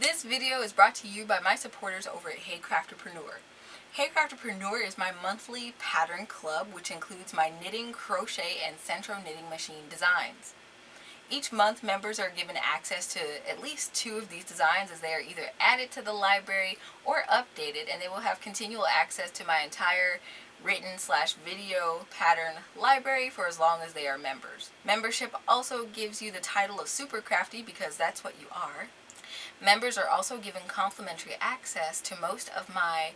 This video is brought to you by my supporters over at Hey Craftapreneur. Hey Craftapreneur is my monthly pattern club, which includes my knitting, crochet, and Sentro knitting machine designs. Each month, members are given access to at least 2 of these designs, as they are either added to the library or updated, and they will have continual access to my entire written/video pattern library for as long as they are members. Membership also gives you the title of Super Crafty, because that's what you are. Members are also given complimentary access to most of my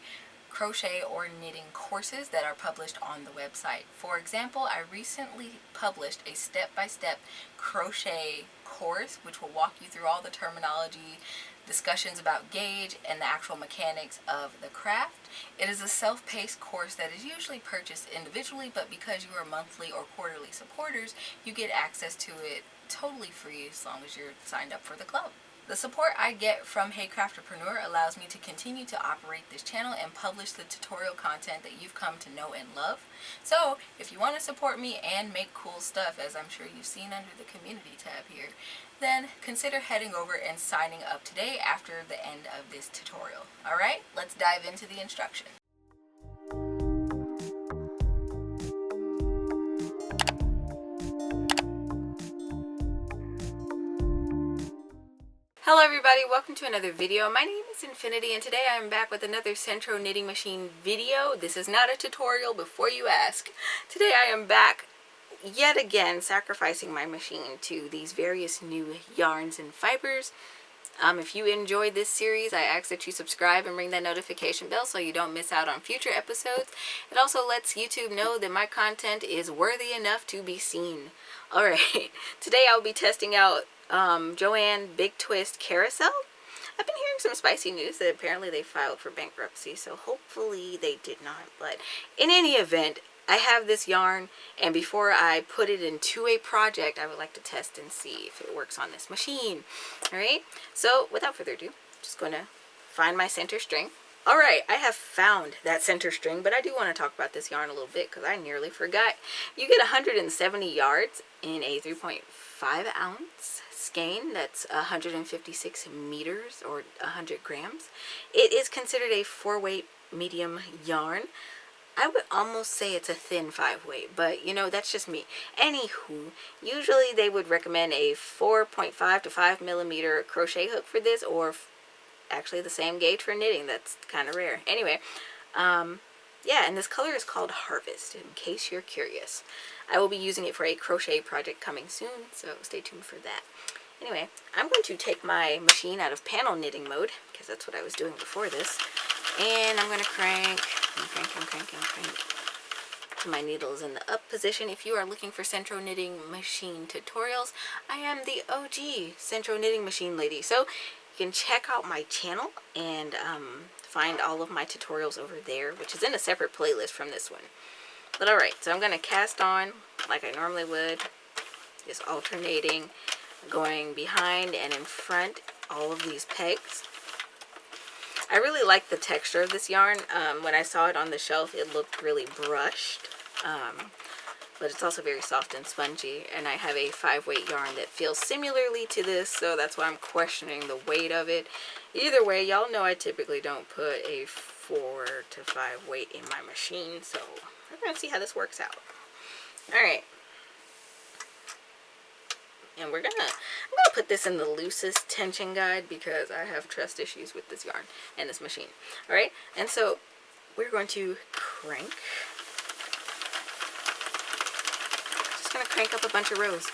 crochet or knitting courses that are published on the website. For example, I recently published a step-by-step crochet course, which will walk you through all the terminology, discussions about gauge, and the actual mechanics of the craft. It is a self-paced course that is usually purchased individually, but because you are monthly or quarterly supporters, you get access to it totally free as long as you're signed up for the club. The support I get from Hey Craftapreneur allows me to continue to operate this channel and publish the tutorial content that you've come to know and love. So, if you want to support me and make cool stuff, as I'm sure you've seen under the community tab here, then consider heading over and signing up today after the end of this tutorial. Alright, let's dive into the instruction. Hello everybody, welcome to another video. My name is Infiniti and today I am back with another Sentro knitting machine video. This is not a tutorial before you ask. Today I am back yet again sacrificing my machine to these various new yarns and fibers. If you enjoyed this series, I ask that you subscribe and ring that notification bell so you don't miss out on future episodes. It also lets YouTube know that my content is worthy enough to be seen. Alright, today I'll be testing out JoAnn Big Twist Carousel. I've been hearing some spicy news that apparently they filed for bankruptcy, so hopefully they did not. But in any event, I have this yarn, and before I put it into a project, I would like to test and see if it works on this machine. Alright, so without further ado, I'm just going to find my center string. Alright, I have found that center string, but I do want to talk about this yarn a little bit because I nearly forgot. You get 170 yards in a 3.5 ounce skein. That's 156 meters or 100 grams. It is considered a 4-weight medium yarn. I would almost say it's a thin 5-weight, but you know, that's just me. Anywho, usually they would recommend a 4.5 to 5 millimeter crochet hook for this, or actually the same gauge for knitting. That's kind of rare. Anyway, yeah, and this color is called Harvest, in case you're curious. I will be using it for a crochet project coming soon, so stay tuned for that. Anyway, I'm going to take my machine out of panel knitting mode, because that's what I was doing before this, and I'm going to crank to my needles in the up position. If you are looking for Sentro knitting machine tutorials, I am the OG Sentro knitting machine lady, so you can check out my channel and find all of my tutorials over there, which is in a separate playlist from this one. But alright, so I'm going to cast on like I normally would, just alternating, going behind and in front all of these pegs. I really like the texture of this yarn. When I saw it on the shelf, it looked really brushed, but it's also very soft and spongy, and I have a 5-weight yarn that feels similarly to this, so that's why I'm questioning the weight of it. Either way, y'all know I typically don't put a 4 to 5 weight in my machine, so we're going to see how this works out. Alright. And I'm gonna put this in the loosest tension guide because I have trust issues with this yarn and this machine. Alright, and so we're going to crank. Just gonna crank up a bunch of rows.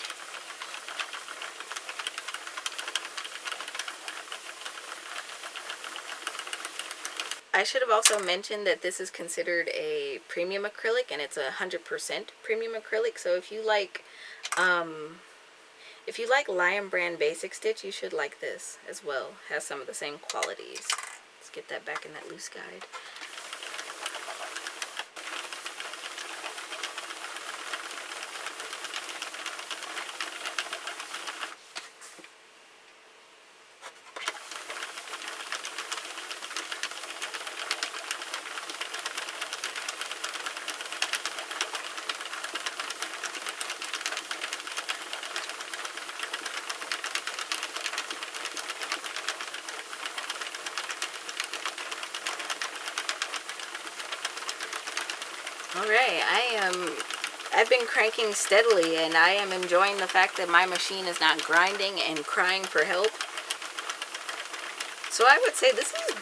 I should have also mentioned that this is considered a premium acrylic, and it's 100% premium acrylic. So if you like Lion Brand Basic Stitch, you should like this as well. It has some of the same qualities. Let's get that back in that loose guide. Alright, I've been cranking steadily, and I am enjoying the fact that my machine is not grinding and crying for help. So I would say this is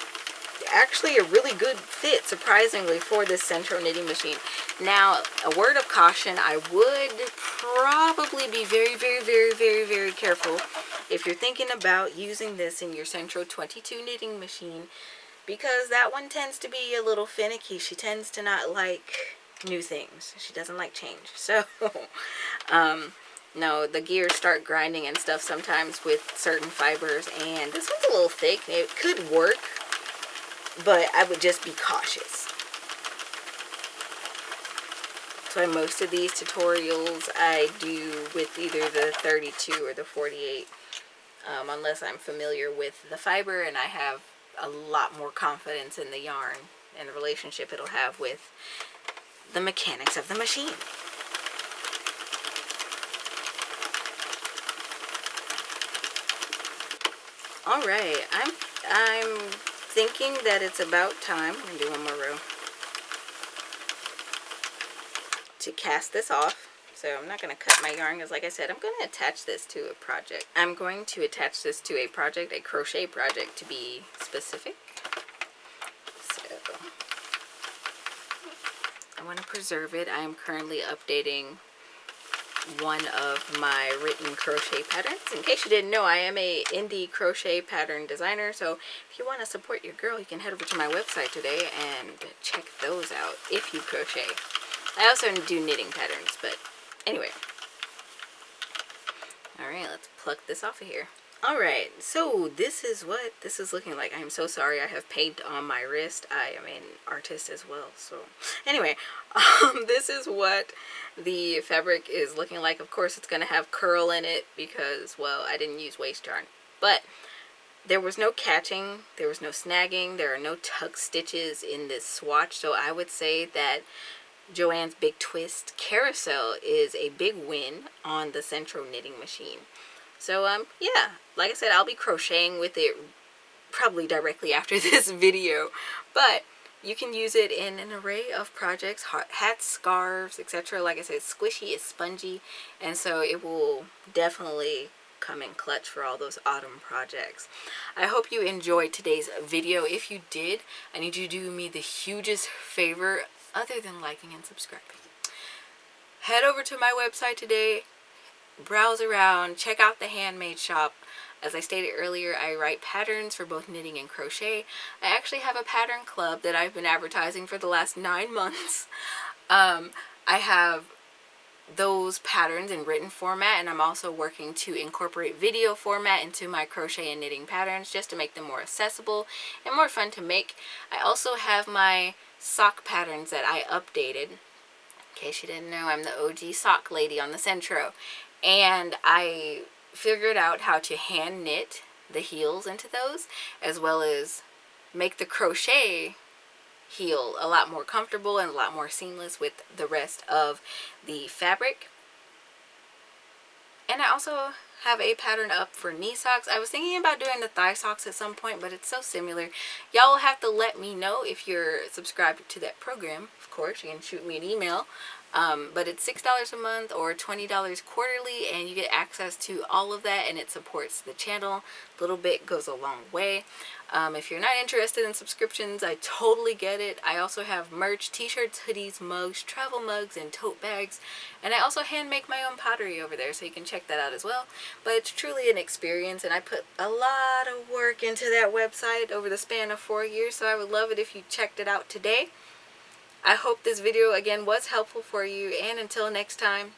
actually a really good fit, surprisingly, for this Sentro knitting machine. Now, a word of caution, I would probably be very careful if you're thinking about using this in your Sentro 22 knitting machine, because that one tends to be a little finicky. She tends to not like new things. She doesn't like change. So, no, the gears start grinding and stuff sometimes with certain fibers, and this one's a little thick. It could work, but I would just be cautious. So most of these tutorials I do with either the 32 or the 48, unless I'm familiar with the fiber and I have a lot more confidence in the yarn and the relationship it'll have with the mechanics of the machine. Alright, I'm thinking that it's about time, I'm going to do one more row, to cast this off. So I'm not going to cut my yarn because, like I said, I'm going to attach this to a project. I'm going to attach this to a project, a crochet project to be specific. So I want to preserve it. I am currently updating one of my written crochet patterns. In case you didn't know, I am a indie crochet pattern designer, so if you want to support your girl, you can head over to my website today and check those out if you crochet. I also do knitting patterns, but anyway. Alright, let's pluck this off of here. Alright, so this is what this is looking like. I'm so sorry, I have paint on my wrist. I am an artist as well, so anyway, this is what the fabric is looking like. Of course, it's going to have curl in it because, well, I didn't use waste yarn, but there was no catching, there was no snagging, there are no tuck stitches in this swatch, so I would say that JoAnn's Big Twist Carousel is a big win on the Sentro knitting machine. So, yeah, like I said, I'll be crocheting with it probably directly after this video, but you can use it in an array of projects, hats, scarves, etc. Like I said, it's squishy, it's spongy, and so it will definitely come in clutch for all those autumn projects. I hope you enjoyed today's video. If you did, I need you to do me the hugest favor other than liking and subscribing. Head over to my website today, browse around, check out the handmade shop. As I stated earlier, I write patterns for both knitting and crochet. I actually have a pattern club that I've been advertising for the last 9 months. I have those patterns in written format, and I'm also working to incorporate video format into my crochet and knitting patterns just to make them more accessible and more fun to make. I also have my sock patterns that I updated. In case you didn't know, I'm the OG sock lady on the Sentro, and I figured out how to hand knit the heels into those, as well as make the crochet heel a lot more comfortable and a lot more seamless with the rest of the fabric. And I also have a pattern up for knee socks. I was thinking about doing the thigh socks at some point, but it's so similar. Y'all will have to let me know if you're subscribed to that program. Of course, you can shoot me an email. But it's $6 a month or $20 quarterly, and you get access to all of that, and it supports the channel. A little bit goes a long way. If you're not interested in subscriptions, I totally get it. I also have merch, t-shirts, hoodies, mugs, travel mugs, and tote bags. And I also hand make my own pottery over there, so you can check that out as well. But it's truly an experience, and I put a lot of work into that website over the span of 4 years, so I would love it if you checked it out today. I hope this video again was helpful for you, and until next time,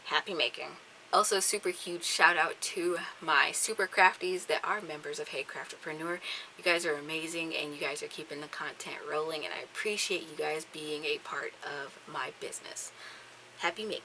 happy making. Also, super huge shout out to my Super Crafties that are members of Hey Craftpreneur. You guys are amazing, and you guys are keeping the content rolling, and I appreciate you guys being a part of my business. Happy making.